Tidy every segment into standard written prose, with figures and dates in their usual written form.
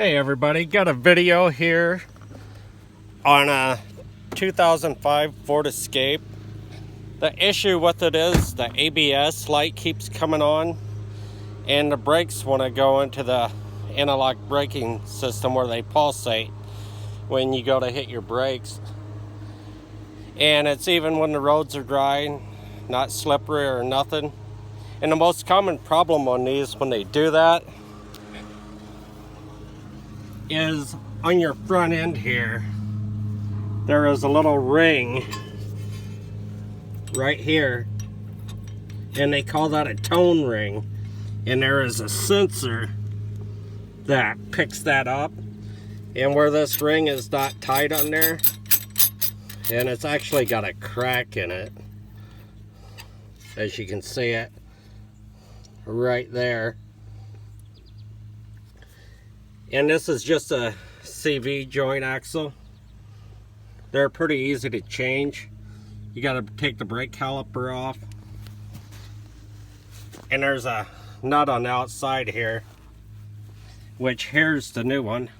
Hey everybody, got a video here on a 2005 Ford Escape. The issue with it is the ABS light keeps coming on and the brakes want to go into the analog braking system where they pulsate when you go to hit your brakes. And it's even when the roads are dry, not slippery or nothing. And the most common problem on these when they do that is on your front end here. There is a little ring right here, and they call that a tone ring, and there is a sensor that picks that up. And where this ring is not tight on there, and it's actually got a crack in it, as you can see it right there. And this is just a CV joint axle. They're pretty easy to change. You got to take the brake caliper off. And there's a nut on the outside here, which here's the new one.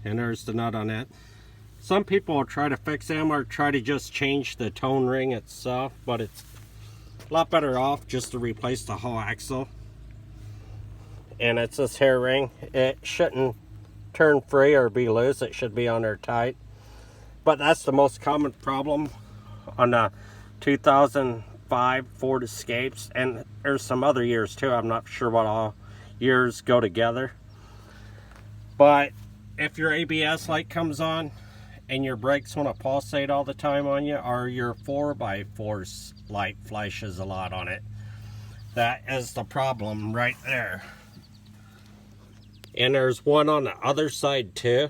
And there's the nut on it. Some people will try to fix them or try to just change the tone ring itself, but it's a lot better off just to replace the whole axle. And it's this hair ring. It shouldn't turn free or be loose. It should be on there tight. But that's the most common problem on the 2005 Ford Escapes. And there's some other years too. I'm not sure what all years go together. But if your ABS light comes on and your brakes want to pulsate all the time on you, or your 4x4 light flashes a lot on it, that is the problem right there. And there's one on the other side too.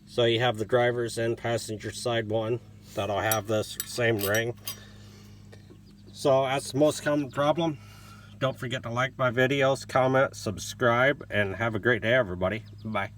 So you have the driver's and passenger side one that'll have this same ring. So that's the most common problem. Don't forget to like my videos, comment, subscribe, and have a great day everybody. Bye.